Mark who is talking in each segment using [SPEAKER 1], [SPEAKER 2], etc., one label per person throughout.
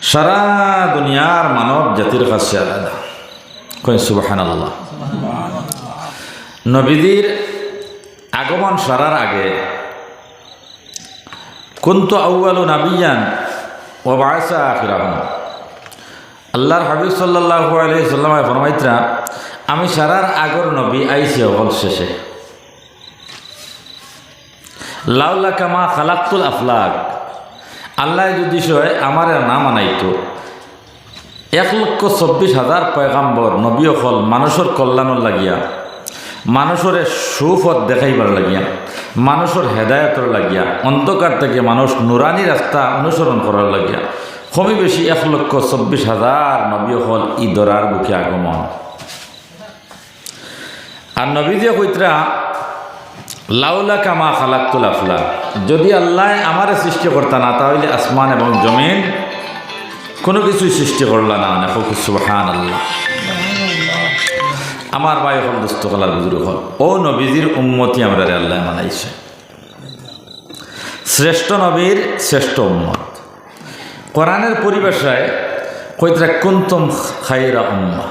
[SPEAKER 1] সারা দুনিয়ার মানব জাতির কাছে আলাদা। কই সুবহানাল্লাহ। নবীদের আগমন সারার আগে কুনতু আউয়ালু নাবিয়ান ওয়া বা'সা আখিরাহুম, আল্লাহর হাবিব সাল্লাল্লাহু আলাইহি সাল্লাম ফরমাইতরা আমি সারার আগর নবী আইছি অকল শেষে। লাউলা কামা খালাক্তুল আফলাক, আল্লাহ যদি সয় আমার না মানাইতো 1,24,000 পয়গাম্বর নবী অকল মানুষের কল্যাণর লাগিয়া, মানুষের সুপথ দেখাইবার লাগিয়া, মানুষের হেদায়তর লাগিয়া, অন্ধকার থেকে মানুষ নুরানি রাস্তা অনুসরণ করার লাগিয়া কমই বেশি 1,24,000 নবী অকল ইদরার বুকে আগমন। আর নবী দিয়ে কইতরা লাউলা কামা খালাক্তুল আফলাক, যদি আল্লাহ আমারে সৃষ্টি করতা না তাহলে আসমান এবং জমিন কোনো কিছুই সৃষ্টি করলা না। সুবহানাল্লাহ। আমার ভাই হল দুস্থ কলার বুজুর্গ হল ও নবীজির উম্মতি আমরা আল্লাহ মানাইছে। শ্রেষ্ঠ নবীর শ্রেষ্ঠ উম্মত। কোরআনের পরিভাষায় কইতরা কুনতুম খায়রা উম্মাহ।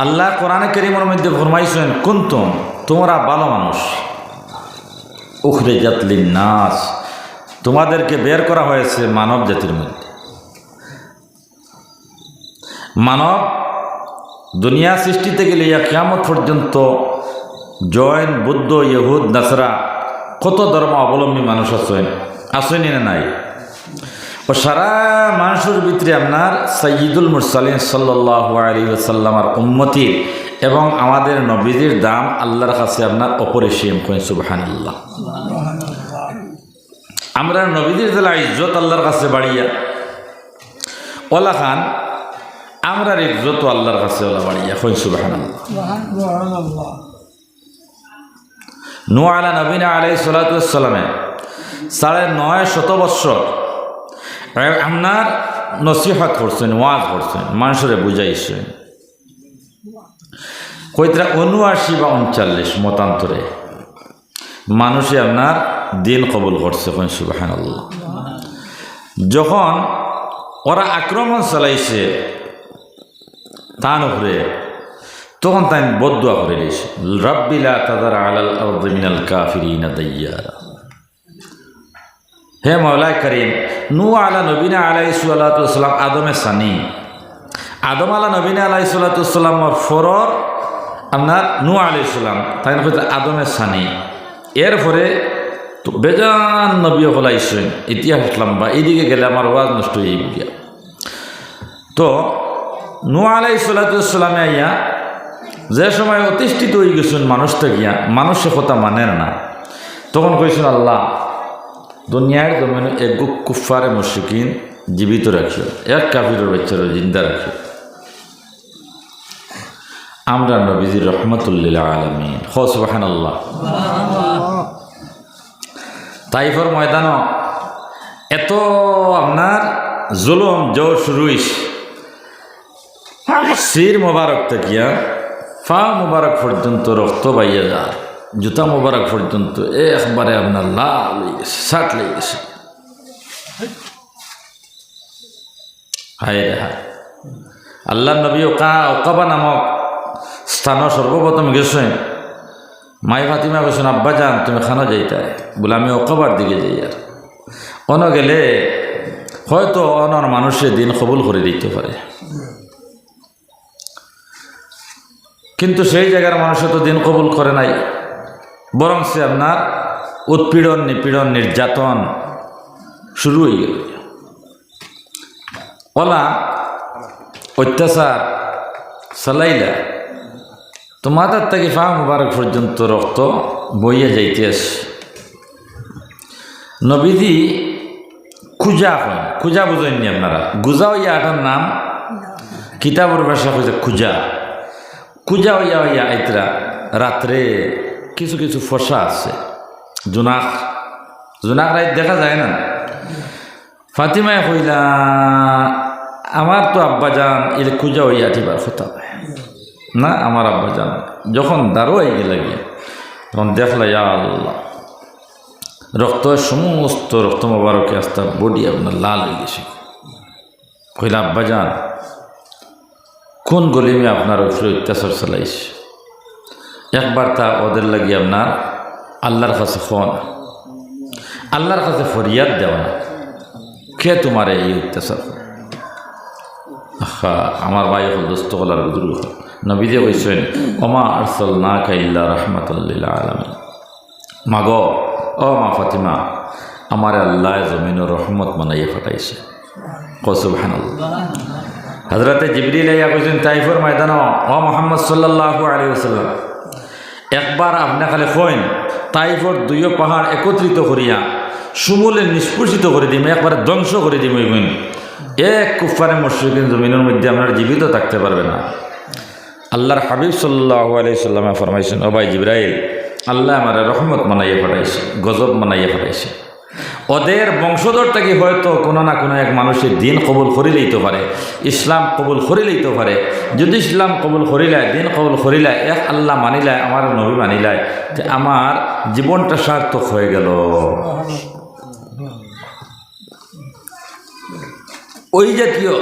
[SPEAKER 1] আল্লাহ কোরআনে কারীমের মধ্যে ফরমাইছেন কুনতুম, তোমরা ভালো মানুষ, উখরিজাত লিন্নাস, তোমাদেরকে বের করা হয়েছে মানব জাতির মধ্যে। মানব দুনিয়া সৃষ্টি থেকে লিয়া কিয়ামত পর্যন্ত জৈন, বুদ্ধ, ইহুদ, নাসরা কত ধর্ম অবলম্বী মানুষ আসেনি না নাই? ও সারা মানুষের ভিতরে আপনার সাইয়্যিদুল মুরসালিন সাল্লাল্লাহু আলাইহি ওয়াসাল্লামের উম্মতি এবং আমাদের নবীদের দাম আল্লাহর কাছে আপনার অপরিসীম। কই সুবহানাল্লাহ। আমরা নবীদের জেলা ইজ্জত আল্লাহর কাছে বাড়িয়া ওলা খান, আমরা ইজ্জত আল্লাহর কাছে ওলা বাড়িয়া। কই সুবহানাল্লাহ। নূহ আলা নবীনা আলাইহিস সালাতু ওয়াস সালামে 950 বৎসর আপনার নসিহত করছেন, ওয়াজ করছেন, মানুষের বুঝাইছেন। কইতরা 79 বা 39 মতান্তরে মানুষে আপনার দিন কবুল করছে। কই সুবহানাল্লাহ। যখন ওরা আক্রমণ চালাইছে তার উপরে, তখন তাই বদদুয়া করে দিয়েছে, রাব্বি লা তাযার আলাল আরদি মিনাল কাফিরিনা দাইয়ারা। হে মওলা করিম, নূহ আলা নবীনা আলাইহিস সালাতু ওয়াস সালাম আদমের সানি, আদম আলা নবীনা আলাইহিস সালাতু ওয়াস সালামের ফরর আপনার নূহ আলাইহিস সালাম, তাই না আদমের সানি। এরপরে বেজান নবী হল আইসেন, ইতিহাস লম্বা, এইদিকে গেলে আমার ওয়াজ নষ্ট হয়ে গিয়া। তো নূহ আলাইহিস সালাতু ওয়াস সালামে আইয়া যে সময় অতিষ্ঠিত হয়ে গেছেন মানুষ তো গিয়া, মানুষের কথা মানেন না, তখন কইছেন আল্লাহ দুনিয়ার জমিনে এক কুফারে মুশরিকিন জীবিত রাখিও, এক কাফিরের বাচ্চারা জিন্দা রাখিও। আমরা নবীজি রহমতুল্লিল আলামিন। সুবহানাল্লাহ। তাইফের ময়দান এত আপনার জুলুম জোর শুরু হইছে, শির মোবারক থাকিয়া ফা মোবারক পর্যন্ত রক্ত বাইয়া যায়, জুতা মোবারক পর্যন্ত একবারে আপনার লাল হয়ে গেছে, শার্ট লেগে গেছে। হায় রে হায়। আল্লাহ নবী ওকাবা নামক স্থান সর্বপ্রথম গেছেন। মাই ফাতিমা গেছেন আব্বা যান তুমি খানা যাইতে, বলে আমি ওকাবার দিকে যাই। আর অন গেলে হয়তো অনর মানুষের দিন কবুল করে দিতে পারে, কিন্তু সেই জায়গার মানুষে তো দিন কবুল করে নাই, বরং সে আপনার উৎপীড়ন, নিপীড়ন, নির্যাতন শুরু হয়ে গেল। ওলা অত্যাচার চালাইলা, তোমাদের থেকে ফা মুবারক পর্যন্ত রক্ত বইয়া যাইতে আসে। নবীজি খুজা হয়, খুজা বুঝেননি আপনারা? গুজা হইয়া এটার নাম কিতাবের ভাষা হয়েছে খুজা। খুজা হইয়া হইয়া আইতরা রাত্রে কিছু কিছু ফসা আছে, জোনাক জোনাক রাত দেখা যায় না। ফাতিমায় কইলা আমার তো আব্বা যান এর খুঁজা হইয়া ঠিবার কথা না, আমার আব্বা যান। যখন দাঁড়ো হয়ে গেলে গিয়ে তখন দেখলা ইয়া আল্লাহ রক্ত সমস্ত রক্ত মোবারকে আস্তা বডি আপনার লাল হয়ে গেছে। কইলা আব্বাজান কোন গলিমে আপনার উপরে অত্যাচার চালাইছে? একবার তা ওদের লাগি আপনার আল্লাহর কাছে ফোন, আল্লাহর কাছে ফরিয়াদ দেওয়া না, কে তোমার এই অত্যাচার? আমার ভাই হল দোস্ত হলার বুজুর্গ হল নবীজে কইছেন ওমা আরসালনাকা ইল্লা রাহমাতাল লিল আলামিন। মাগ ও মা ফাতিমা, আমার আল্লাহ জমিনের রহমত বানাইয়া ফাটাইছে। সুবহানাল্লাহ। হযরতে জিবরিল আইয়া কইছেন তাইফের ময়দান, ও মুহাম্মদ সাল্লাল্লাহু আলাইহি ওয়াসাল্লাম, একবার আপনি খালি কইন তাইফের দুইও পাহাড় একত্রিত করিয়া সমূলে নিষ্পর্ষিত করে দিম, একবারে ধ্বংস করে দিম। এক কুফারে মুশরিকিন জমিনের মধ্যে আপনার জীবিত থাকতে পারবে না। আল্লাহর হাবিব সাল্লাল্লাহু আলাইহি সাল্লামে ফরমাইছেন, ও ভাই জিবরাইল, আল্লাহ আমার রহমত মানাইয়া পাঠাইছে, গজব মানাইয়া পাঠাইছে। ওদের বংশধর থেকে হয়তো কোনো না কোনো এক মানুষের দিন কবুল করে লইতে পারে, ইসলাম কবুল করে লইতে পারে। যদি ইসলাম কবুল করিলায়, দিন কবুল করিলায়, এক আল্লাহ মানিলায়, আমার নবী মানিলায়, যে আমার জীবনটা সার্থক হয়ে গেল। ওই জাতীয়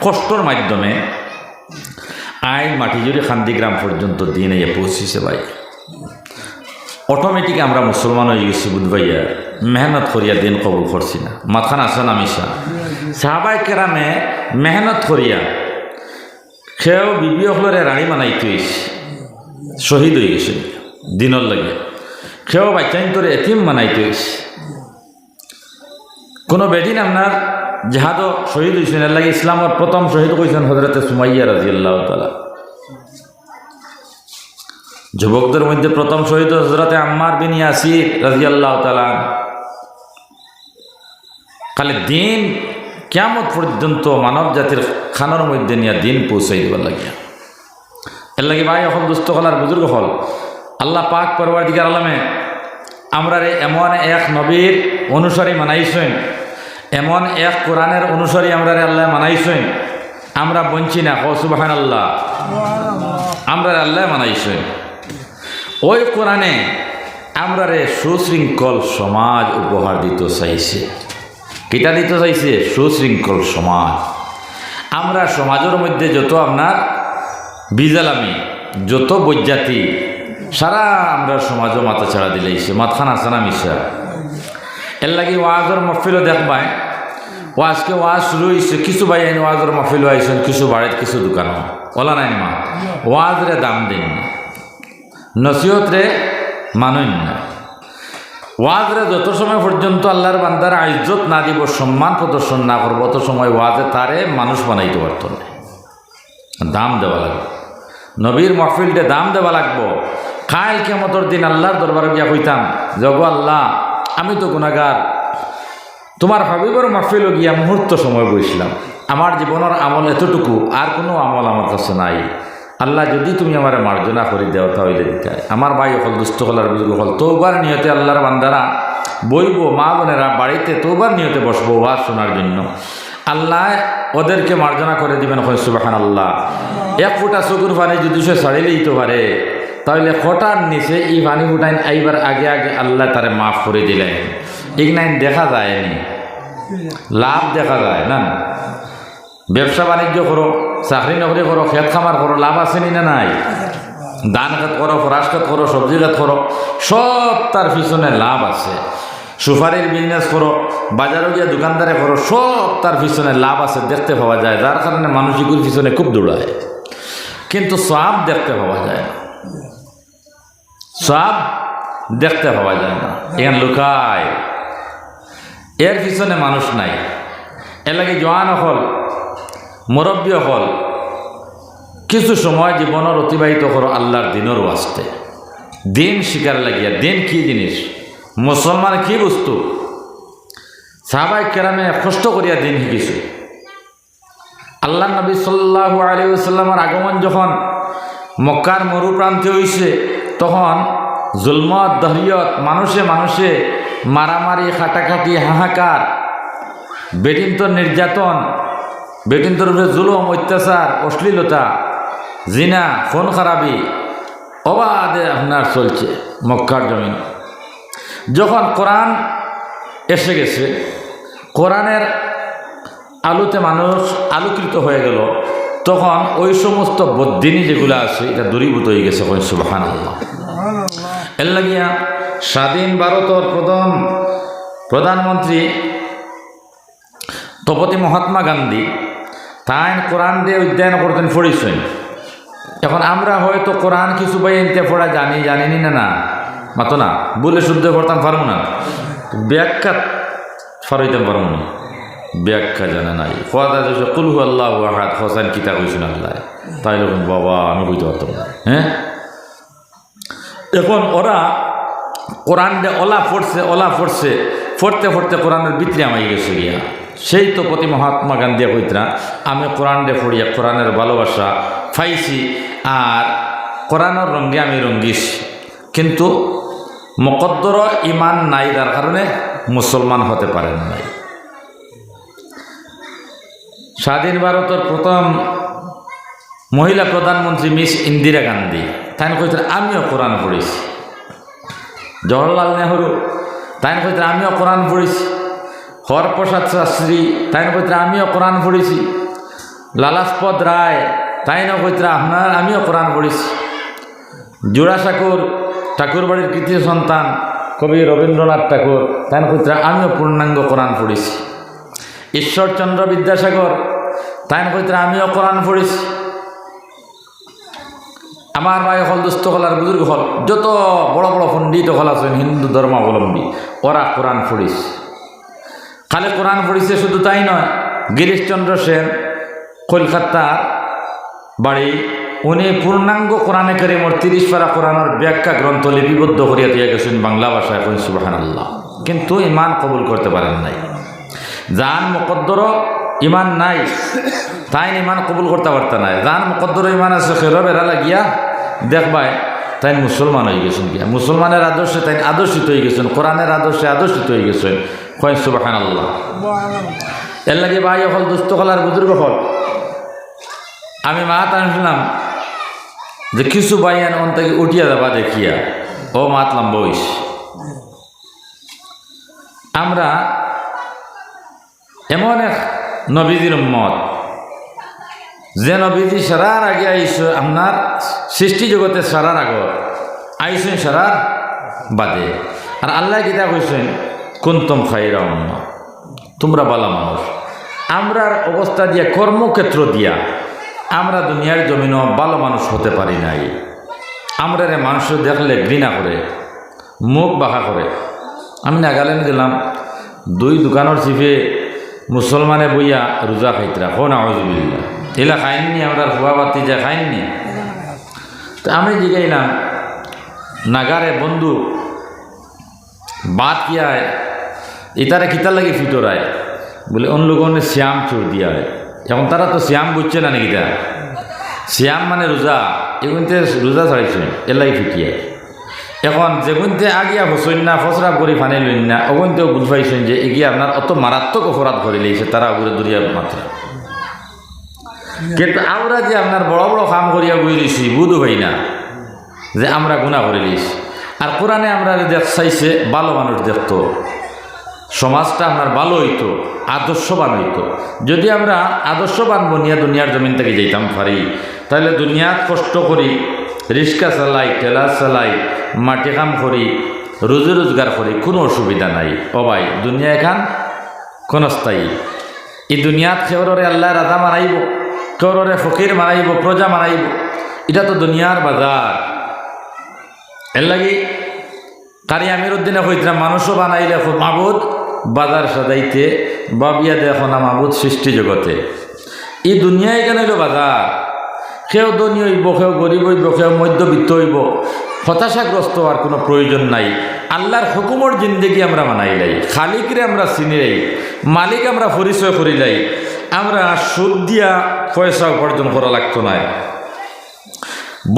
[SPEAKER 1] কষ্টর মাধ্যমে আইন মাটি জুড়ে খান্দিগ্রাম পর্যন্ত দিন এ পৌঁছেছে ভাই। অটোমেটিক আমরা মুসলমান হয়ে গেছি বুধবাইয়া, মেহনত করিয়া দিন কবুল করছি না, মাথান আসে না মিশা। সাহাবাই কেরামে মেহনত করিয়া সেও বিবি হলরে রানী বানাইতে হয়েছে, শহীদ হয়ে গেছে দিনের লাগে। সেও বাচ্চাইন তোরে এতিম বানাইতে হয়েছে। কোনো বেদিন আপনার জাহাদও শহীদ হয়েছেন, এর লাগে ইসলামের প্রথম শহীদ হয়েছেন হযরতে সুমাইয়া রাদিয়াল্লাহু তাআলা। যুবকদের মধ্যে প্রথম শহীদ হযরতে আম্মার বিন ইয়াসির রাদিয়াল্লাহু তাআলা। খালি দিন কিয়ামত পর্যন্ত মানব জাতির খানোর মধ্যে নিয়ে দিন পৌঁছাই দেবার লাগিয়া। এর লাগে ভাই এখন দুস্থ হলার বুজুর্গ হল আল্লাহ পাক পরওয়ারদিগার আলমে আমরা এমন এক নবীর অনুসারী মানাইছেন, এমন এক কোরআনের অনুসারী আমরা আল্লাহ মানাইছেন, আমরা বঞ্চি না। সুবহানাল্লাহ। আমরা আল্লাহ মানাইছেন। ওই কোরআনে আমরা সুশৃঙ্খল সমাজ উপহার দিতে চাইছে। কিটা দিতে চাইছে? সুশৃঙ্খল সমাজ। আমরা সমাজের মধ্যে যত আপনার বিজালামি, যত বৈজাতি, সারা আমরা সমাজও মাথা ছাড়া দিলেইছে, মাথাখান আছে না মিশা। এর লাগে ওয়াজের মহফিলও দেখবাই, ওয়াজকে ওয়াজ শুরু হয়েছে, কিছু ভাই আইন ওয়াজের মহফিল আইসেন, কিছু বাড়ির কিছু দোকান ওলা নাই মা ওয়াজরে দাম দিন না, নসিহত রে মানুন না। ওয়াজরে যত সময় পর্যন্ত আল্লাহর বান্দার ইজ্জত না দিব, সম্মান প্রদর্শন না করবো, অত সময় ওয়াজে তারে মানুষ বানাইতে পারত না। দাম দেওয়া লাগবে, নবীর মহফিলটা দাম দেওয়া লাগবো। কাল কিয়ামতের দিন আল্লাহর দরবারে গিয়া কইতাম, জগো আল্লাহ, আমি তো গুনাহগার, তোমার হাবিবের মহফিল গিয়া মুহূর্ত সময় বসলাম, আমার জীবনের আমল এতটুকু, আর কোনো আমল আমার কাছে নাই। আল্লাহ যদি তুমি আমার মার্জনা করে দেও তাহলে দিতে। আমার ভাই হল দুস্থ হলার বুজুর্গ হল তৌবার নিয়তে আল্লাহর বান্দারা বইব, মা বোনেরা বাড়িতে তৌবার নিয়তে বসবো ওয়াজ শোনার জন্য। আল্লাহ ওদেরকে মার্জনা করে দিবেন। সুবহানাল্লাহ। এক ফুটা চকুর পানি যদি সে ছাড়িয়ে দিতে পারে, তাহলে খটার নিচে এই পানি ফুটাইন এইবার আগে আগে আল্লাহ তারে মাফ করে দিলেন। ইগনাইন দেখা যায়নি, লাভ দেখা যায় না। ব্যবসা বাণিজ্য করো, চাকরি নকরি করো, খেত খামার করো, লাভ আসেনি না নাই? ধান খেত করো, ফরাস খেত করো, সবজি খেত করো, সব তার পিছনে লাভ আছে। সুপারির বিজনেস করো, বাজারে গিয়ে দোকানদারে করো, সব তার পিছনে লাভ আছে, দেখতে পাওয়া যায়। যার কারণে মানুষ এগুলোর পিছনে খুব দৌড়ায়, কিন্তু সব দেখতে পাওয়া যায় না, সব দেখতে পাওয়া যায় না। এখানে লুকায়, এর পিছনে মানুষ নাই। এর লাগে জওয়ান হল, মুরব্বী হল, কিছু সময় জীবনের অতিবাহিত করো আল্লাহর দিনের ওয়াস্তে। দিন শিকার লাগিয়া। দিন কি জিনিস, মুসলমান কি বস্তু, সাহাবায়ে কেরামে কষ্ট করিয়া দিন শিখিছে। আল্লাহ নবী সাল্লাল্লাহু আলাইহি ওয়াসাল্লামের আগমন যখন মক্কার মরুপ্রান্তে হইছে, তখন জুলমত দহরিয়ত, মানুষে মানুষে মারামারি, খাটাখাটি, হাহাকার, বেটিন্তর নির্যাতন, বেটিন্তর উপরে জুলুম, অত্যাচার, অশ্লীলতা, জিনা, খুন খারাপি অবাধে আপনার চলছে মক্কার জমিন। যখন কোরআন এসে গেছে, কোরআনের আলোতে মানুষ আলোকিত হয়ে গেল, তখন ওই সমস্ত বদ্দিনী যেগুলো আছে এটা দূরীভূত হয়ে গেছে। সুবহানাল্লাহ। এর লাগিয়া স্বাধীন ভারতের প্রধানমন্ত্রী তপতি মহাত্মা গান্ধী তাই কোরআন দিয়ে অধ্যয়ন করতেন, পড়িছেন। এখন আমরা হয়তো কোরআন কিছু বই এনতে পড়া জানিনি না মাতো না বলে শুদ্ধ পড়তাম পারবো না, ব্যাখ্যা ফারাইতাম পারবো না, ব্যাখ্যা জানে নাই। কুল হু আল্লাহু আহাদ হোসেন কিতা কইছেন আল্লাহ, তাই লোক বাবা আমি বুঝতে পারতাম না। হ্যাঁ, এখন ওরা কোরআন দিয়ে ওলা পড়ছে পড়তে পড়তে কোরআনের ভিতরে আমাই গেছে গিয়া। সেই তো প্রতি মহাত্মা গান্ধী কইতরা আমি কোরআন দিয়ে পড়িয়া কোরআনের ভালোবাসা পাইছি আর কোরআনের রঙ্গে আমি রঙ্গিছি, কিন্তু মুকদ্দর ইমান নাই, তার কারণে মুসলমান হতে পারেন নাই। স্বাধীন ভারতের প্রথম মহিলা প্রধানমন্ত্রী মিস ইন্দিরা গান্ধী তাই কইতেন আমিও কোরআন পড়েছি। জওহরলাল নেহরু তাই কইতেন আমিও কোরআন পড়েছি। হরপ্রসাদ শাস্ত্রী তাই কইতেন আমিও কোরআন পড়েছি। লালাজপত রায় তাই কইতেন আমিও কোরআন পড়েছি। জোড়াসাঁকোর ঠাকুরবাড়ির কৃতি সন্তান কবি রবীন্দ্রনাথ ঠাকুর তাই কইতেন আমিও পূর্ণাঙ্গ কোরআন পড়েছি। ঈশ্বরচন্দ্র বিদ্যাসাগর তাই কইতেন আমিও কোরআন পড়েছি। আমার ভাই হল দুস্থ হল আর বুজুর্গ হল যত বড় বড় পণ্ডিত হল আছেন হিন্দু ধর্মাবলম্বী, ওরা কোরআন পড়িছে। খালি কোরআন পড়িছে শুধু তাই নয়, গিরিশচন্দ্র সেন কলকাতার বাড়ি, উনি পূর্ণাঙ্গ কোরআনে কারীমের 30 পারা কোরআনের ব্যাখ্যা গ্রন্থ লিপিবদ্ধ করিয়া দিয়ে গেছেন বাংলা ভাষায়। সুবহানাল্লাহ। কিন্তু ইমান কবুল করতে পারেন নাই। যান মুকদ্দর ইমান নাই তাই ইমান কবুল করতে পারত নাই। যান মুকদ্দর ইমান আছে খেরো বেড়া লাগিয়া দেখবাই তাই মুসলমান হয়ে গেছেন গিয়া। মুসলমানের আদর্শে তাই আদর্শিত হয়ে গেছেন, কোরআনের আদর্শে আদর্শিত হয়ে গেছেন। সুবহানাল্লাহ। এর লাগে ভাই হল দুস্থ হল আর বুজুর্গ হল, আমি মাত আনছিলাম যে কিছু বাইয়ান অন থেকে উঠিয়া যাবা দেখিয়া ও মাতলাম বইস। আমরা এমন এক নবীজির উম্মত যে নবীজি সারার আগে আইস, আপনার সৃষ্টি জগতে সারার আগে আইসেন সারার বাদে। আর আল্লাহ গীতা কইছেন কুনতুম খায়রা উম্মাহ, তোমরা বালা মানুষ। আমরার অবস্থা দিয়া কর্মক্ষেত্র দিয়া আমরা দুনিয়ার জমিনও ভালো মানুষ হতে পারি নাই। আমরা মানুষ দেখলে ঘৃণা করে, মুখ বাঁকা করে। আমি নাগাল্যান্ড গেলাম, 2 দোকানের চিপে মুসলমানে বইয়া রোজা খাইতরা, হো না আউযুবিল্লাহ, এলা খাইননি, আমরা ফুয়া বাতি যা খাইননি। তো আমি জিগাইলাম নাগারে বন্ধু বাত কিয়া ইতারে কিতার লাগে ফিটরায়, বলে অন্য লোকনে শ্যাম চোর দিয়া হয়। এখন তারা তো শ্যাম বুঝছে না নাকি, শ্যাম মানে রোজা, এগুনতে রোজা ছাড়াইছে এর লাগে ফিটিয়ে। এখন যেগুনতে আগিয়া হসইন না ফসরা করে ফানি লইন না, ওগুনতেও বুঝ পাইছেন যে এগিয়ে আপনার অত মারাত্মক অপরাধ করে লেগেছে তারা উপরে দূরিয়া মাত্রা। কিন্তু আমরা যে আপনার বড় বড় কাম করিয়া বুঝে দিছি বুধ হই না যে আমরা গুণা করে দিয়েছি। আর কোরআনে আমরা দেখ চাইছে ভালো মানুষ দেখতো, সমাজটা আপনার ভালো হইতো, আদর্শবান হইতো। যদি আমরা আদর্শবান বনিয়া দুনিয়ার জমিন থেকে যেতাম পারি, তাহলে দুনিয়াত কষ্ট করি, রিক্সা চালাই, ঠেলা চালাই, মাটি কাম করি, রুজি রোজগার করি, কোনো অসুবিধা নাই। ও ভাই দুনিয়া এখান ক্ষণস্থায়ী। এই দুনিয়াত কেউরে আল্লাহ রাজা মানাইব, কেউরে ফকির মানাইব, প্রজা মানাইব, এটা তো দুনিয়ার বাজার। এর লাগি কারি আমির উদ্দিনে কইতাম মানুষও বানাইলে মাবুদ বাজার সাজাইতে বাবিয়া দেখো না মাবুদ সৃষ্টি জগতে। এই দুনিয়ায় কেন হইল বাজার। কেউ ধনী হইব, কেউ গরিব হইব, কেউ মধ্যবিত্ত হইব, হতাশাগ্রস্ত হওয়ার কোনো প্রয়োজন নাই। আল্লাহর হুকুমর জিন্দেগি আমরা মানাইলাই, খালিকরে আমরা চিনিলাই, মালিক আমরা পরিচয় করিলাই। আমরা সুদ দিয়া পয়সা উপার্জন করা লাগতো না,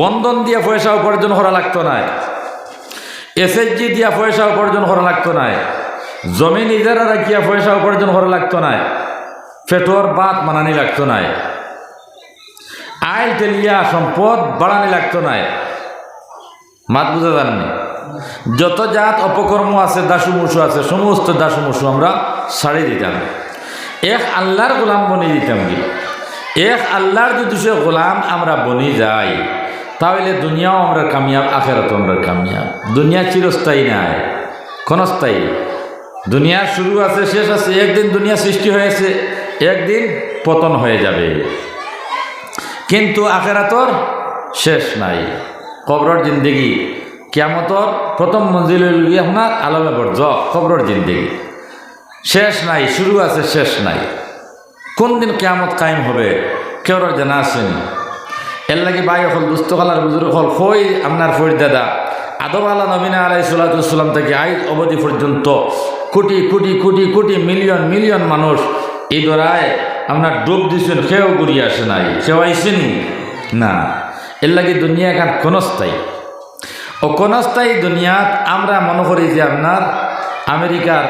[SPEAKER 1] বন্ধন দিয়া পয়সা উপার্জন করা লাগতো না, এসএসজি দিয়া পয়সা উপার্জন করা লাগতো না, জমি নিজেরা রাখিয়া পয়সা উপার্জন করা লাগতো না, পেটোর বাত মানানি লাগতো না, আয় তেলিয়া সম্পদ বাড়ানি লাগতো না। মাত বুঝা জাননি যত জাত অপকর্ম আছে, দাসুমুসু আছে, সমস্ত দাসুমুসু আমরা ছাড়ি দিতাম, এক আল্লাহর গোলাম বনি দিতাম। কি এক আল্লাহর যদি সে গোলাম আমরা বনি যাই, তাহলে দুনিয়াও আমরা কামিয়াব, আখেরাতও আমরা কামিয়াব। দুনিয়া চিরস্থায়ী নাই, ক্ষণস্থায়ী। দুনিয়ার শুরু আছে, শেষ আছে। একদিন দুনিয়া সৃষ্টি হয়েছে, একদিন পতন হয়ে যাবে, কিন্তু আখেরাতর শেষ নাই। কবরের জিন্দেগি কিয়ামতর প্রথম মঞ্জিল আপনার আলমে বর্জ, কবরের জিন্দেগি শেষ নাই, শুরু আছে, শেষ নাই। কোন দিন কিয়ামত কায়েম হবে কেউ জানা আছেন? এর লাগে ভাই হল, দুস্থ কালার বুজুর্গ হল, কই আপনার ফরিদ দাদা আদম আলা নবীনা আলাইহিসসালাম থেকে আজ অবধি পর্যন্ত কোটি কোটি কোটি কোটি মিলিয়ন মিলিয়ন মানুষ এই দরায় আপনার ডুব দিচ্ছেন, কেউ ঘুরিয়ে আসে নাই, কেউ আইসেনি না। এর লাগে দুনিয়া এখন ক্ষণস্থায়ী। ও ক্ষণস্থায়ী দুনিয়াত আমরা মনে করি যে আপনার আমেরিকার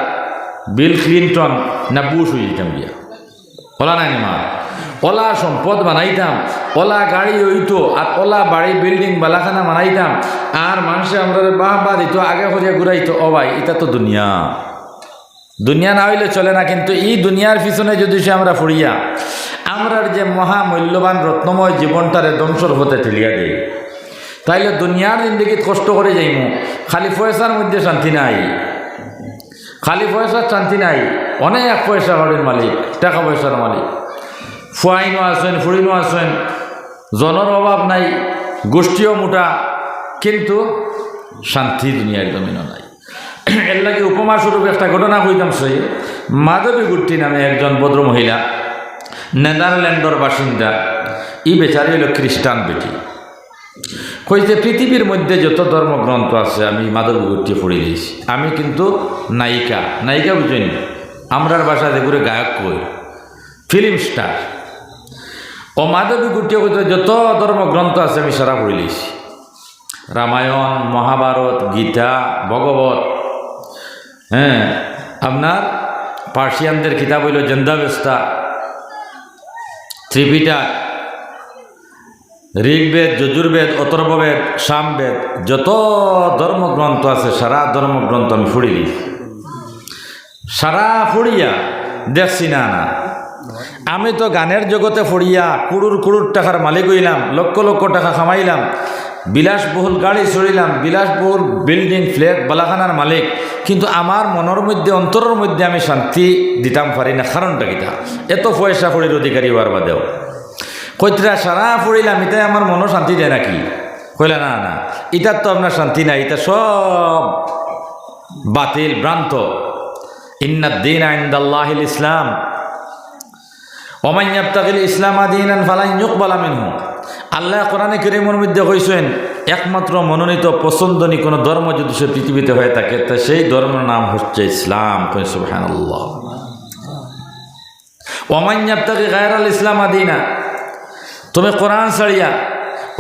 [SPEAKER 1] বিল ক্লিন্টন না বুশ হয়ে যেতাম গিয়া, ওলা নাই মা, ওলা সম্পদ বানাইতাম, ওলা গাড়ি হইতো, আর ওলা বাড়ি বিল্ডিং বালাখানা বানাইতাম, আর মানুষে আমরা বাহ দিত, আগে করিয়া ঘুরাইতো। ও ভাই, এটা তো দুনিয়া। দুনিয়া না হইলে চলে না। কিন্তু এই দুনিয়ার পিছনে যদি সে আমরা ফুরিয়া আমরার যে মহামূল্যবান রত্নময় জীবনটারে ধ্বংসর হতে ঠেলিয়া দিই, তাইলে দুনিয়ার জিন্দগিত কষ্ট করে যাইমু, খালি পয়সার মধ্যে শান্তি নাই, খালি পয়সার শান্তি নাই। অনেক পয়সা হরির মালিক, টাকা পয়সার মালিক, ফুয়াইনও আছেন, ফুড়িনও আছেন, জনের অভাব নাই, গোষ্ঠীও মোটা, কিন্তু শান্তি দুনিয়ার জমিনও নাই। এর লাগে উপমা স্বরূপ একটা ঘটনা কইতাম। সেই মাধবী গুট্টি নামে একজন ভদ্র মহিলা, নেদারল্যান্ডর বাসিন্দা। ই বেচারি হলো খ্রিস্টান বেটি। কইতে পৃথিবীর মধ্যে যত ধর্মগ্রন্থ আছে আমি মাধবী গুট্টি পড়ে দিয়েছি। আমি কিন্তু নায়িকা, নায়িকা বুঝেন আমরার বাসা যেগুলো গায়ক কই, ফিল্ম স্টার। ও মাধবী গুট্টি কইতে যত ধর্মগ্রন্থ আছে আমি সারা পড়ে দিয়েছি। রামায়ণ, মহাভারত, গীতা, ভগবত, হ্যাঁ আপনার পার্সিয়ানদের কিতাব হইল জন্দাবেস্তা, ত্রিপিটক, ঋগ্বেদ, যজুর্বেদ, অথর্ববেদ, সামবেদ, যত ধর্মগ্রন্থ আছে সারা ধর্মগ্রন্থ আমি ফুড়ি দিই। সারা ফুড়িয়া দেখছি না না। আমি তো গানের জগতে ফুড়িয়া কুড়ুর কুড়ুর টাকার মালিক হইলাম, লক্ষ লক্ষ টাকা কামাইলাম, বিলাসবহুল গাড়ি চড়িলাম, বিলাসবহুল বিল্ডিং ফ্ল্যাট বালাখানার মালিক, কিন্তু আমার মনের মধ্যে অন্তরের মধ্যে আমি শান্তি দিতাম পারি না। কারণটা কিটা? এত পয়সা ফুড়ির অধিকারী হওয়ার বাদেও কইতরা সারা ফুড়িলাম, এটাই আমার মনও শান্তি দেয় নাকি? কইলা না না, এটার তো আপনার শান্তি নাই, এটা সব বাতিল, ভ্রান্ত। ইন্নাদ-দীনা ইনদাল্লাহিল ইসলাম ওয়া মান ইয়াবতাগিল ইসলামা দীনান ফালান ইউকবালা মিনহু। আল্লাহ কোরআনে কারীমের মধ্যে কইছেন, একমাত্র মনোনীত পছন্দনী কোনো ধর্ম যদি সে পৃথিবীতে হয়ে থাকে তা সেই ধর্মের নাম হচ্ছে ইসলাম। কই সুবহানাল্লাহ। ওয়া মান ইয়াবতাগি গায়রাল ইসলামা দীনা, তুমি কোরআন ছাড়িয়া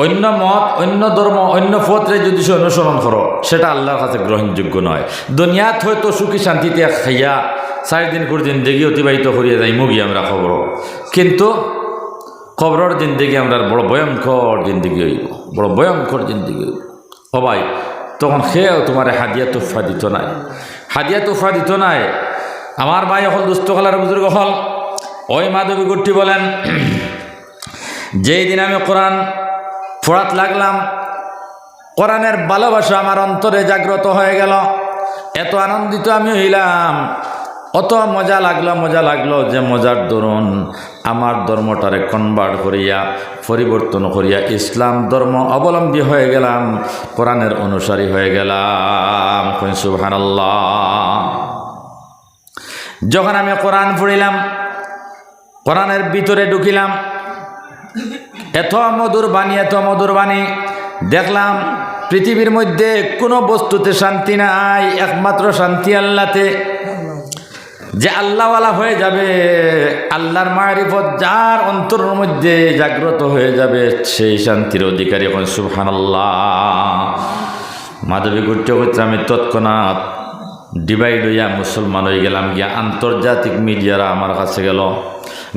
[SPEAKER 1] অন্য মত, অন্য ধর্ম, অন্য পথরে যদি সে অনুসরণ করো, সেটা আল্লাহর কাছে গ্রহণযোগ্য নয়। দুনিয়াত হয়তো সুখী শান্তিতে খাইয়া 4 দিন করে জিন্দগি অতিবাহিত করিয়া যাই মুগি আমরা খবর, কিন্তু কবরের জিন্দগি আমরা বড় ভয়ঙ্কর জিন্দগি হইব, বড় ভয়ঙ্কর জিন্দগি হইব। ও ভাই, তখন সেও তোমার হাদিয়া তোফা দিত নাই, হাদিয়া তোফা দিত নাই। আমার ভাই হল, দুস্থ হলার বুজুর্গ হল, ওই মাধবী গুট্টি বলেন, যেই দিন আমি কোরআন পড়াত লাগলাম, কোরআনের ভালোবাসা আমার অন্তরে জাগ্রত হয়ে গেল। এত আনন্দিত আমি হইলাম, অত মজা লাগলো যে মজার দরুন আমার ধর্মটারে কনভার্ট করিয়া, পরিবর্তন করিয়া ইসলাম ধর্ম অবলম্বী হয়ে গেলাম, কোরআনের অনুসারী হয়ে গেলাম। সুবহানাল্লাহ। যখন আমি কোরআন পড়িলাম, কোরআনের ভিতরে ঢুকিলাম, এত মধুর বাণী, এত মধুর বাণী দেখলাম। পৃথিবীর মধ্যে কোনো বস্তুতে শান্তি নাই, একমাত্র শান্তি আল্লাহতে। যে আল্লাহওয়ালা হয়ে যাবে, আল্লাহর মারিফত যার অন্তরের মধ্যে জাগ্রত হয়ে যাবে, সেই শান্তির অধিকারী। এখন সুবহানাল্লাহ। মাধবী গুট্টি করতে আমি তৎক্ষণাৎ ডিভাইড হইয়া মুসলমান হয়ে গেলাম। গিয়া আন্তর্জাতিক মিডিয়ারা আমার কাছে গেল,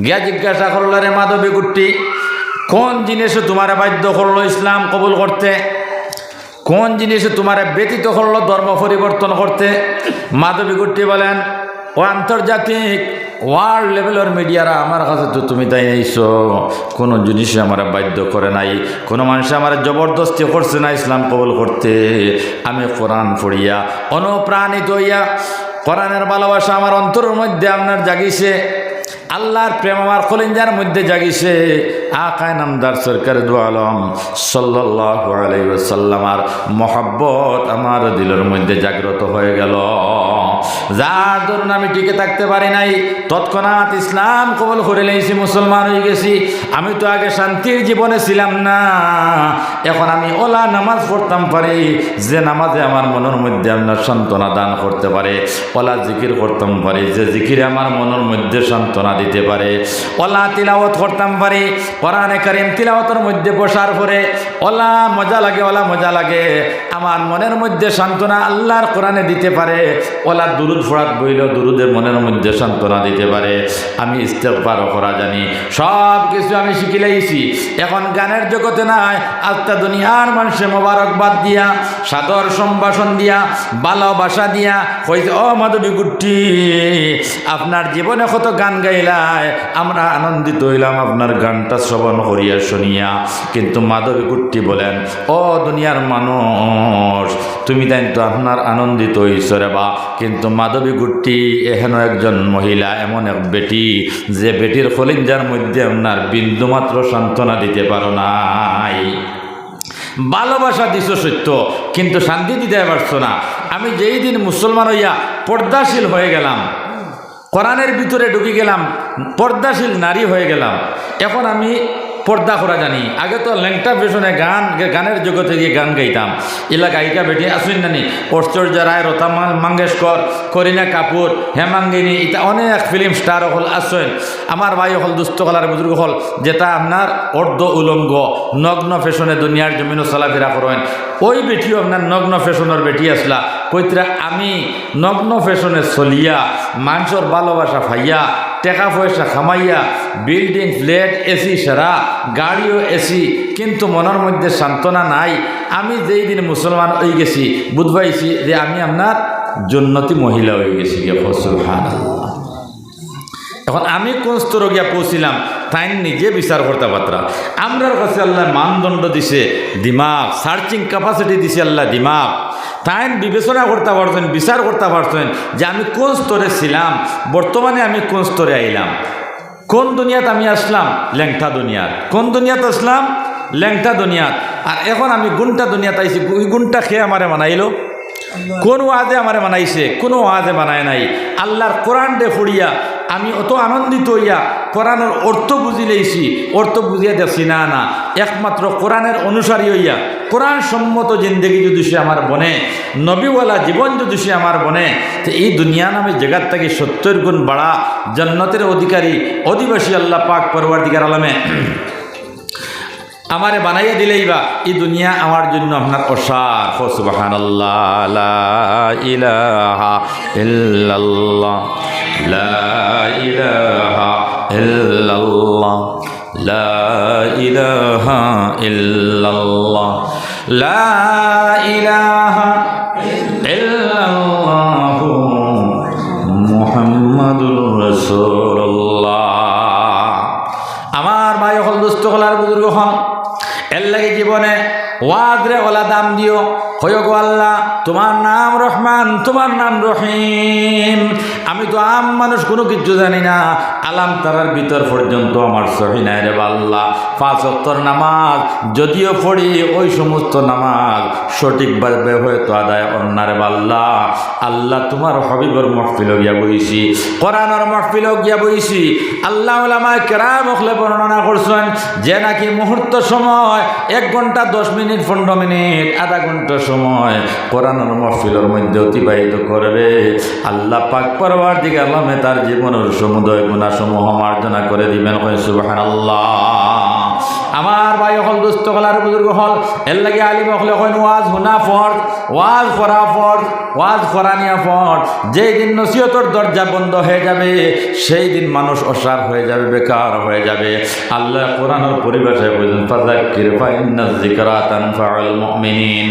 [SPEAKER 1] গিয়া জিজ্ঞাসা করলো, রে মাধবী গুট্টি, কোন জিনিসে তোমার বাধ্য করলো ইসলাম কবুল করতে? কোন জিনিসে তোমার ব্যতীত করলো ধর্ম পরিবর্তন করতে? মাধবী গুট্টি বলেন, ও আন্তর্জাতিক ওয়ার্ল্ড লেভেলের মিডিয়ারা আমার কাছে তো তুমি তাই আইছো, কোনো জিনিসে আমার বাধ্য করে নাই, কোনো মানুষ আমার জবরদস্তি করছে না ইসলাম কবুল করতে। আমি কোরআন পড়িয়া অনুপ্রাণিত হইয়া কোরআনের ভালোবাসা আমার অন্তরের মধ্যে আপনার জাগিছে, আল্লাহর প্রেম আমার কলিজার মধ্যে জাগিছে। আকায় নামদার সরকার দু আলম সাল্লাল্লাহু আলাইহি ওয়াসাল্লামের মহব্বত আমার দিলের মধ্যে জাগ্রত হয়ে গেল, যার দরুন আমি টিকে থাকতে পারি নাই। তৎক্ষণাৎ ইসলাম কবুল করে নিয়েছি, মুসলমান হয়ে গেছি। আমি তো আগে শান্তির জীবনে ছিলাম না, এখন আমি ওলা নামাজ পড়তাম পারি, যে নামাজে আমার মনের মধ্যে আপনার সান্ত্বনা দান করতে পারে। ওলা জিকির করতাম পারি, যে জিকিরে আমার মনের মধ্যে সান্ত্বনা দিতে পারে। ওলা তিলাওয়াত করতাম পারি, কোরআনে কারীম তিলাওয়াতের মধ্যে বসার পরে ওলা মজা লাগে, ওলা মজা লাগে, আমার মনের মধ্যে সান্ত্বনা আল্লাহর কোরআনে দিতে পারে। ওলা দুরুদ ফোড়াত বইল, দুরুদের মনের মধ্যে সান্ত্বনা দিতে পারে। আমি ইস্তেগফারও করা জানি, সব কিছু আমি শিখে লাইছি। এখন গানের জগতে নাই, আজটা দুনিয়ার মানুষে মোবারকবাদ দিয়া, সাদর সম্ভাষণ দিয়া, ভালোবাসা দিয়া কইছে, ও মাধবী গুট্টি আপনার জীবনে কত গান গাইলায়, আমরা আনন্দিত হইলাম আপনার গানটা শ্রবণ করিয়া শুনিয়া। কিন্তু মাধবী গুট্টি বলেন, ও দুনিয়ার মানুষ তুমি তাই তো আপনার আনন্দিত হইছো রে বা, কিন্তু মাধবী গুট্টি এহেন একজন মহিলা, এমন এক বেটি, যে বেটির কলিজার মধ্যে আপনার বিন্দুমাত্র সান্ত্বনা দিতে পারো নাই। ভালোবাসা দিছ সত্য, কিন্তু শান্তি দিতে পারছো না। আমি যেই দিন মুসলমান হইয়া পর্দাশীল হয়ে গেলাম, কোরআনের ভিতরে ঢুকে গেলাম, পর্দাশীল নারী হয়ে গেলাম, এখন আমি পর্দা করা জানি। আগে তো ল্যাংটা পেছনে গানের জগতে গিয়ে গান গাইতাম। এলা গায়িকা বেটি আসুন নানি, ঐশ্বর্য রায়, লতা মঙ্গেশকর, করিনা কাপুর, হেমাঙ্গিনী, এটা অনেক ফিল্ম স্টার হল আসেন। আমার ভাই হল দুস্থকলার বুজুর্গ হল, যেটা আপনার অর্ধ উলঙ্গ নগ্ন ফ্যাশনে দুনিয়ার জমিনও চলাফেরা করেন। ওই বেটিও আপনার নগ্ন ফ্যাশনের বেটি আসলা, কইতরা আমি নগ্ন ফ্যাশনে চলিয়া মানুষের ভালোবাসা ফাইয়া, টাকা পয়সা খামাইয়া, বিল্ডিং ফ্ল্যাট এসি সারা, গাড়িও এসি, কিন্তু মনের মধ্যে সান্ত্বনা নাই। আমি যেই দিন মুসলমান হয়ে গেছি, বুঝবাইছি যে আমি আপনার জন্নতি মহিলা হয়ে গেছি। সুবহানাল্লাহ। এখন আমি কোন স্তরে গিয়া পৌঁছিলাম তাই নিজে বিচার করতে পারতাম। আমরার কাছে আল্লাহ মানদণ্ড দিছে দিমাগ, সার্চিং ক্যাপাসিটি দিছে আল্লাহ দিমাগ। তাই বিবেচনা করতে পারতেন, বিচার করতে পারতেন যে আমি কোন স্তরে ছিলাম, বর্তমানে আমি কোন স্তরে আইলাম। কোন দুনিয়াত আমি আসলাম? ল্যাংটা দুনিয়াত। কোন দুনিয়াত আসলাম? ল্যাংটা দুনিয়াত। আর এখন আমি গুণটা দুনিয়াত আইছি, ওই গুণটা খেয়ে আমারে বানাইলো? কোন ওয়াজে আমারে বানাইছে? কোনো ওয়াজে বানায় নাই। আল্লাহর কোরআন দে ফুড়িয়া আমি অত আনন্দিত হইয়া কোরআনের অর্থ বুঝি লইছি, অর্থ বুঝিয়া দেখছি না না, একমাত্র কোরআনের অনুসারী হইয়া কোরআন সম্মত জিন্দগি যদি সে আমার বনে, নবীওয়ালা জীবন যদি সে আমার বনে, তো এই দুনিয়া নামে জগৎ থেকে 70 গুণ বাড়া জান্নাতের অধিকারী অধিবাসী আল্লাহ পাক পরওয়ারদিগার আলমে আমারে বানাইয়া দিলেই বা এই দুনিয়া আমার জন্য আপনার অসার। সুবহানাল্লাহ, লা ইলাহা ইল্লাল্লাহ, লা ইলাহা ইল্লাল্লাহ, লা ইলাহা ইল্লাল্লাহ, লা ইলাহা ইল্লাল্লাহ মুহাম্মাদুর রাসূলুল্লাহ। আমার ভাই হল দুস্থ হলার বুজুর্গ হন, এর লাগে জীবনে ওয়াদরে ওলা দাম দিও। হয়ে গো আল্লাহ, তোমার নাম রহমান, তোমার নাম রহিম। আমি তো আম মানুষ, কোনো কিছু জানি না, আলাম তারার ভিতর পর্যন্ত আমার সহি নাই রে আল্লাহ। 5 ওয়াক্তের নামাজ যদিও পড়ি, ওই সমস্ত নামাজ সঠিকভাবে হয়তো আদায় অন্যারে আল্লাহ। আল্লাহ তোমার হবিবর মহফিল গিয়া বইছি, কোরআনের মহফিল গিয়া বইছি। আল্লাহ উলামায়ে কেরাম ওখলে বর্ণনা করছেন যে নাকি মুহূর্ত সময় 1 ঘন্টা 10 মিনিট 15 মিনিট আধা ঘন্টা সময় কোরআনের মহফিলের মধ্যে অতিবাহিত করবে, আল্লাহ পাক পরওয়ারদিগার আলমে তার জীবনের সমুদয় গুনাহসমূহ মার্জনা করে দিবেন। সুবহানাল্লাহ। আমার ভাই হল দুস্থ হলার বুজুর্গ হল এর লাগে আলিম হলে কইন ওয়াজ হুনা ফরজ, ওয়াজ করা ফরজ, ওয়াজ করা নিয়া ফরজ। যেই দিন নসিহতর দরজা বন্ধ হয়ে যাবে সেই দিন মানুষ অসার হয়ে যাবে, বেকার হয়ে যাবে। আল্লাহ কোরআনের পরিভাষায় বলেন ফাযাক্কির ফাইন্নায যিকরা তানফাউল মুমিনিন।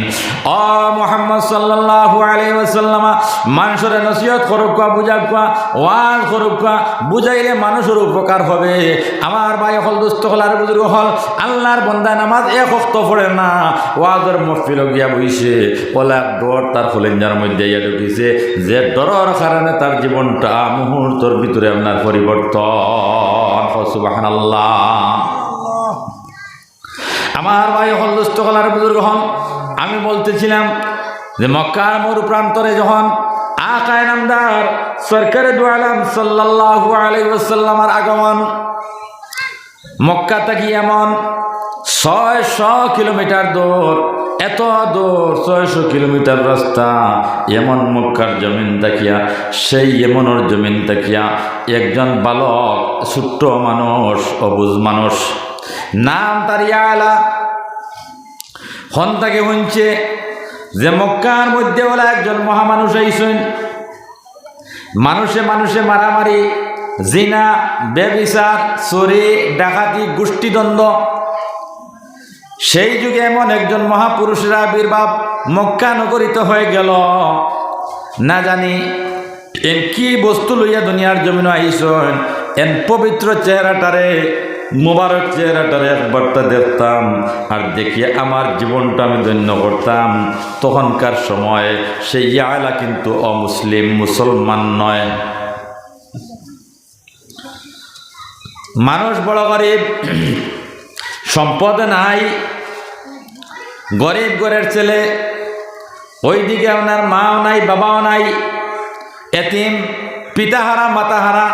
[SPEAKER 1] ও মুহাম্মদ সাল্লাল্লাহু আলাইহি ওয়াসাল্লাম মানুষের নসিহত করুক, বুঝাক, ওয়াজ করুক, বুঝাইলে মানুষের উপকার হবে। আমার ভাই হল দুস্থ হলার বুজুর্গ হল আল্লাহর বান্দা নামাজ এক ওয়াক্ত পড়ে না, ওয়াজের মহফিল গিয়া বইছে, ওলা ডর তার কলিজার মধ্যে ইয়া ঢুকিছে, যে ডরের কারণে তার জীবনটা মুহূর্তের ভিতরে আপনার পরিবর্তন। সুবহানাল্লাহ। আমার ভাই হল দুস্থ হলার বুজুর্গ হল আমি বলতেছিলাম যে মক্কার মরু প্রান্তরে যখন আকায়ে নামদার সরকারে দু আলম সাল্লাল্লাহু আলাইহি ওয়াসাল্লামের আগমন, মক্কা থেকে এমন 600 কিলোমিটার দূর, এত দূর 600 কিলোমিটার রাস্তা, এমন মক্কার জমিন তাকিয়া, সেই এমনের জমিন তাকিয়া একজন বালক, ছোট্ট মানুষ, অবুঝ মানুষ, নাম তার ইয়ালা, হন তাকে শুনছে যে মক্কার মধ্যে বলে একজন মহামানুষ আইসেন। মানুষে মানুষে মারামারি, জিনা, ব্যভিচার, চুরি, ডাকাতি, গোষ্ঠীদ্বন্দ্ব, সেই যুগে এমন একজন মহাপুরুষের আবির্ভাব মক্কা নগরীতে হয়ে গেল। না জানি এন কি বস্তু লইয়া দুনিয়ার জমিনে আইসেন, এন পবিত্র চেহারাটারে, মুবারক চেহারাটারে একবারটা দেখতাম আর দেখিয়ে আমার জীবনটা আমি ধন্য করতাম। তখনকার সময় সেই ইয়ালা কিন্তু অমুসলিম, মুসলমান নয়। মানুষ বড় গরিব, সম্পদ নাই, গরিব ঘরের ছেলে, ওইদিকে আপনার মাও নাই, বাবাও নাই, এতিম, পিতাহারা, মাতাহারা,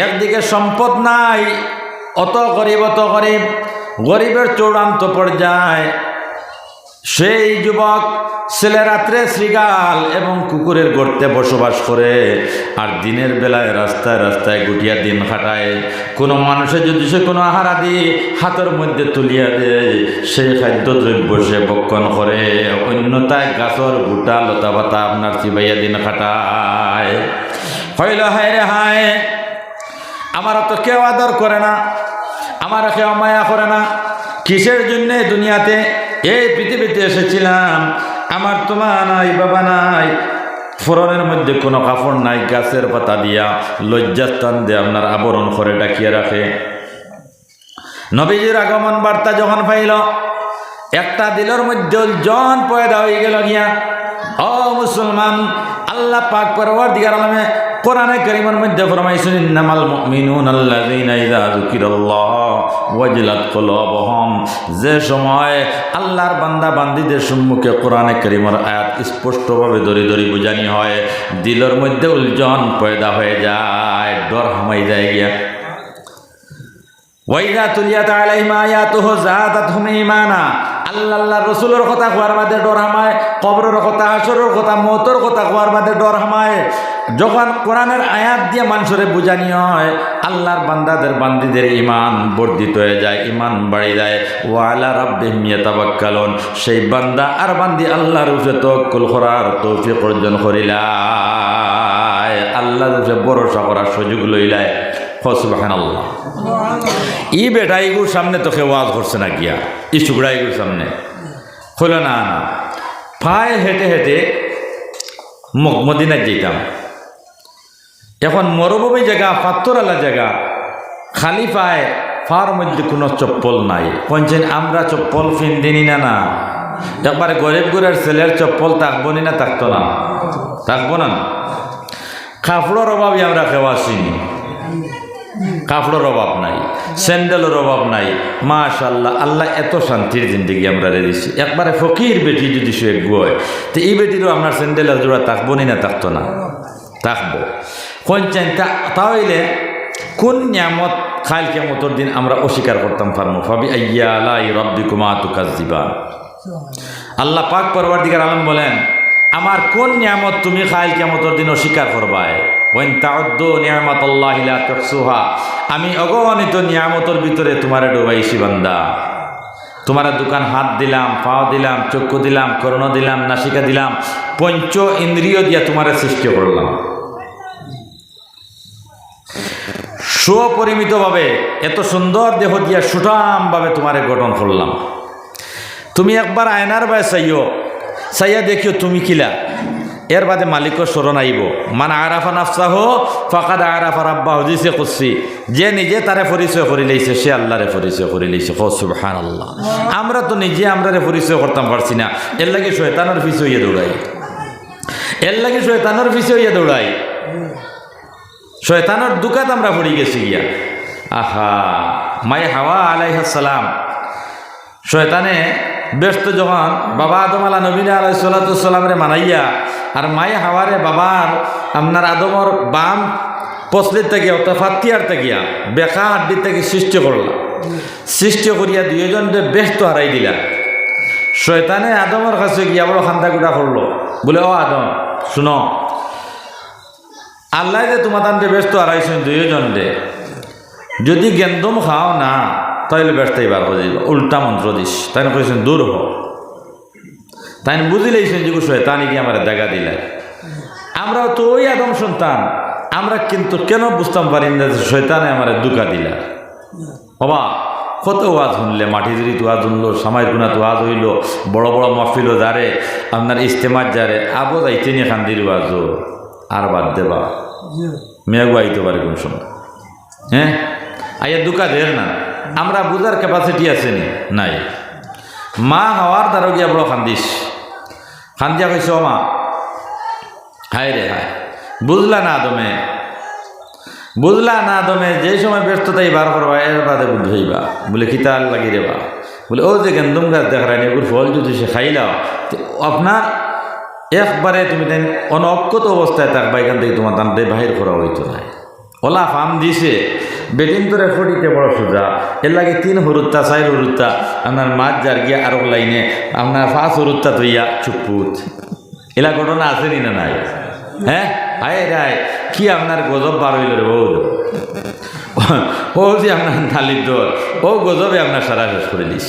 [SPEAKER 1] একদিকে সম্পদ নাই, অত গরিব, অত গরিব, গরিবের চূড়ান্ত পর্যায়ে সেই যুবক ছেলে রাত্রে শৃগাল এবং কুকুরের গর্তে বসবাস করে আর দিনের বেলায় রাস্তায় রাস্তায় গুটিয়া দিন কাটায়। কোনো মানুষের যদি সে কোনো আহারাদি হাতের মধ্যে তুলিয়া দেয়, সেই খাদ্যদ্রব্য সে ভক্ষণ করে, অন্যতায় গাছর গুটা লতা পাতা আপনার চিবাইয়া দিন কাটায়। হইল হায় রে হায়, আমার তো কেউ আদর করে না, আমার কেউ মায়া করে না। কিসের জন্যে দুনিয়াতে এই পৃথিবীতে এসেছিলাম? আমার তো মা নাই, বাবা নাই, ফোরনের মধ্যে কোনো কাপড় নাই, গাছের পাতা দিয়া লজ্জাস্থান দিয়ে আপনার আবরণ করে ডাকিয়ে রাখে। নবীজির আগমন বার্তা যখন পাইল, একটা দিলের মধ্যে জন পয়দা হয়ে গেল গিয়া। ও মুসলমান, আল্লাহ পাক পরওয়ারদিগার আলমে কোরআনে কারীমের মধ্যে ফরমাইছেন ইন্নামাল মুমিনুনা আল্লাযীনা ইযা যুকিরাল্লাহ ওয়াজিলাত কুলুবুহুম। যে সময় আল্লাহর বান্দা বান্দীদের সম্মুখে কোরআনে কারীমের আয়াত স্পষ্টভাবে ধরে ধরে বুঝানি হয়, দিলের মধ্যে উলজন পয়দা হয়ে যায়, ডর হামাই যায় গিয়া। ওয়াইদা তুলিয়াত আলাইহিম আয়াতুহু যাদাতহুম ঈমানা। আল্লাহ রসুলের কথা কোয়ার বাদে ডর হামায়, কবরের কথা, হাসরের কথা, মওতের কথা কোয়ার বাদে ডর হামায়। যখন কোরআনের আয়াত দিয়ে মানুষের বুঝানি হয়, আল্লাহর বান্দাদের বান্দীদের ইমান বর্ধিত হয়ে যায়, ইমান বাড়ি যায়। ওয়া আলা রাব্বিহিম ইয়াতাওয়াক্কালুন। সেই বান্দা আর বান্দি আল্লাহর উপরে তাওয়াক্কুল করার তৌফিক অর্জন করিলায়, আল্লাহর উপরে ভরসা করার সুযোগ লইলায়। সুবহানাল্লাহ। ই বেটা এগুলোর সামনে তোকে ওয়াজ করছে না গিয়া, ই টুকরা এগুলোর সামনে হইল না। না, পায়ে হেঁটে হেঁটে মদিনায় যেতাম। এখন মরুভূমি জায়গা, পাত্তরালা জায়গা, খালি পায়ে, পার মধ্যে কোনো চপ্পল নাই। কইছেন আমরা চপ্পল ফিন্দিনি না। না, একবারে গরিব গুড়ের ছেলের চপ্পল থাকবো না, থাকতো না, থাকবো না। কাপড়ের অভাবে আমরা কেউ আসিনি, কাপড়ের অভাব নাই, স্যান্ডেলের অভাব নাই। মাশাআল্লাহ, আল্লাহ এত শান্তির জিন্দগি আমরা দিচ্ছি। একবারে ফকির বেটি যদি সে হয়, তো এই বেটিরও আপনার স্যান্ডেলের জোড়া থাকবো না, থাকতো না, থাকবো। কইছেন তাহলে কোন নিয়ামত খাইল কিয়ামতের দিন আমরা অস্বীকার করতাম পারবো? ফাবি আইয়া আলাই রাব্বিকুমা তুকাজ্জিবান। আল্লাহ পাক পরওয়ারদিগার আলম বলেন, আমার কোন নিয়ামত তুমি খাইল কিয়ামতের দিন অস্বীকার করবায়? ওয়াইন তাউদ্দু নিয়ামাতাল্লাহি লা তুহসুহা, আমি অগণিত নিয়ামতের ভিতরে তোমারে ডুবাইছি বান্দা। তোমার দোকান হাত দিলাম, পাও দিলাম, চক্ষু দিলাম, কর্ণ দিলাম, নাসিকা দিলাম, পঞ্চ ইন্দ্রিয় দিয়া তোমারে সৃষ্টি করলাম। সুপরিমিতভাবে এত সুন্দর দেহ দিয়া সুঠামভাবে তোমারে গঠন করলাম। তুমি একবার আয়নার বাই চাইয়া দেখিও তুমি কিলা, এর বাদে মালিকের স্মরণ আইব। মান আরাফা নাফসাহ ফাকাদ আরাফা রাব্বাহু, দিছে করছি, যে নিজে তারে পরিচয় করে লইছে সে আল্লাহরে পরিচয় করে লইছে। সুবহানাল্লাহ। আমরা তো নিজে আমরারে পরিচয় করতাম পারছি না, এর লাগে শয়তানের পিছে হইয়া দৌড়াই, এর লাগে শয়তানের পিছে হইয়া দৌড়াই, শয়তানের দুকাত আমরা পড়ে গেছি গিয়া। আহা, মাই হাওয়া আলাইহিস সালাম শয়তানে ব্যস্ত যখন বাবা আদম আলা নবী আলাইহিস সালামের মানাইয়া আর মায়ে হাওয়ারে বাবার আপনার আদমর বাম পসলির থেকে অর্থাৎ ফাতিয়ার থাকিয়া বেকা হাড্ডির থেকে সৃষ্টি করলাম। সৃষ্টি করিয়া দুইজনকে ব্যস্ত হারাই দিলা। শয়তানে আদমর কাছে গিয়া বড় খান্দা গুড়া করলো, বলে ও আদম শুনো, আল্লাহ যে তোমার তানতে ব্যস্ত হারাইছেন দুইজনকে, যদি গেন্দম খাও না তাইলে ব্যস্তাই বার হয়ে যাইব, উল্টা মন্ত্র দিস। তাই কইছেন দূর হ, তাই বুঝি লাইছেন যে শয়তানি কি আমার দেখা দিলাই। আমরাও তো ওই আদম সন্তান, আমরা কিন্তু কেন বুঝতাম পারি না যে শয়তানে আমার দুকা দিলা। বাবা কত ওয়াজ শুনলে, মাটি জুড়ি তো ওয়াজ শুনলো, সামাইর গুণা তো ওয়াজ হইল, বড় বড় মহফিলও যারে আপনার ইস্তেমার যারে আবো যাইতে নিয়ে খান্দির ওয়াজও আর বাদ দেবা মেয়াগু আইতে পারে কোন সময়। হ্যাঁ, আইয়া দুকা দের না, আমরা বুঝার ক্যাপাসিটি আছে নি নাই। মা হওয়ার দ্বারা গিয়া বড় খান্দিস, খান্দিয়া কইস মা হায় রে হায়, বুঝলা না আদমে, বুঝলা না আদমে, যে সময় ব্যস্ততাই বার করবা এর বাদে বুঝাইবা। বলে কিতাল লাগি রে বা, বলে ও যে গেন্দম গাছ দেখায় এগুলো ফল যদি সে খাইলাও আপনার একবারে তুমি দেন অনক্ষত অবস্থায় থাকবা, এখান থেকে তোমার দামটাই বাহির করা হইতো না। ওলা ফার্ম দিছে বেটিং করে ফটিতে বড় সোজা, এর লাগে 3 হরুত্তা 4 হরুত্তা আপনার মাছ যার গিয়া আরো লাইনে আপনার 5 হরুত্তা তৈয়া চুপুত। এলা ঘটনা আসেনি না নাই? হ্যাঁ, হায় রায় কি আপনার গজব বার হইল রে বউ, ও যে আপনার থালির দর, ও গজবে আপনার সারা শেষ করে দিস,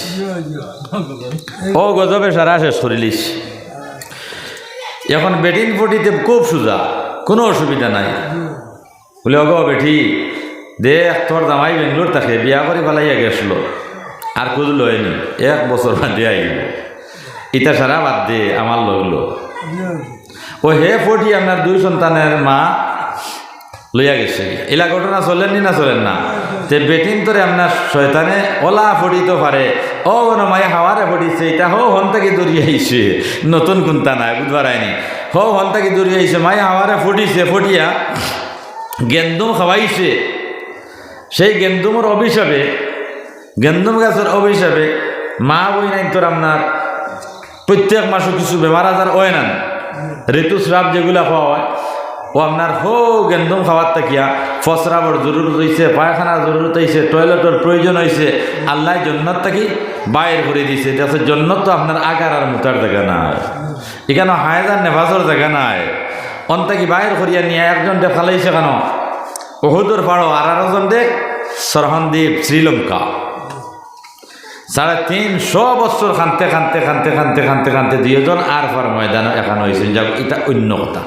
[SPEAKER 1] ও গজবে সারা শেষ করে দিস। এখন বেটিং ফটিতে খুব সোজা, কোনো অসুবিধা নাই। বলে অগ বেটি দেখ তোর জামাই বেঙ্গলোর থাকে, বিয়া করে পালাইয়া গেছিল, আর খুঁজ লয়নি, 1 বছর বাদে আইব, ইটা সারা বাদ দে আমার লগলো। ও হে ফটি আপনার 2 সন্তানের মা লইয়া গেছে। এলা ঘটনা চলেননি না চলেন না? যে বেটিং তোরে আপনার শয়তানে ওলা ফটিতে পারে, ও কোনো মায়ে হাওয়ারে ফটিছে, এটা হো হন থেকে দৌড়িয়ে আইছে, নতুন কোনটা নাই বুধবার আইনি, হো হন থেকে দৌড়িয়ে আইছে, মায়ে হাওয়ারে ফটিছে, ফটিয়া গেন্দম খাওয়াইছে। সেই গেন্দুমের অভিশাপে, গেন্দুম গাছের অভিশাপে মা বই নাই তোর আপনার প্রত্যেক মাসে কিছু বেমার আজার হয় না, ঋতুস্রাব যেগুলা খাওয়া হয়, ও আপনার হো গেন্দম খাওয়ার থাকিয়া ফসরাবর জরুরত হয়েছে, পায়খানার জরুরত হয়েছে, টয়লেটের প্রয়োজন হয়েছে, আল্লাহ জন্নত থাকি বাইর করে দিছে। দেখছে জন্নত তো আপনার আগার আর মুতার জায়গা নাই, এখানে হায়দার নেভাজর জায়গা নাই, অন্তাকি বাইর করিয়া নিয়ে একজন দেখালাইছে কেন ওহুদুর পাড়ো, আর আরেকজন দেখ সরহনদ্বীপ শ্রীলঙ্কা, 350 বছর খানতে খানতে খানতে খানতে খানতে খানতে 2 জন আর পার ময়দানে এখন হয়েছেন, যা এটা অন্য কথা।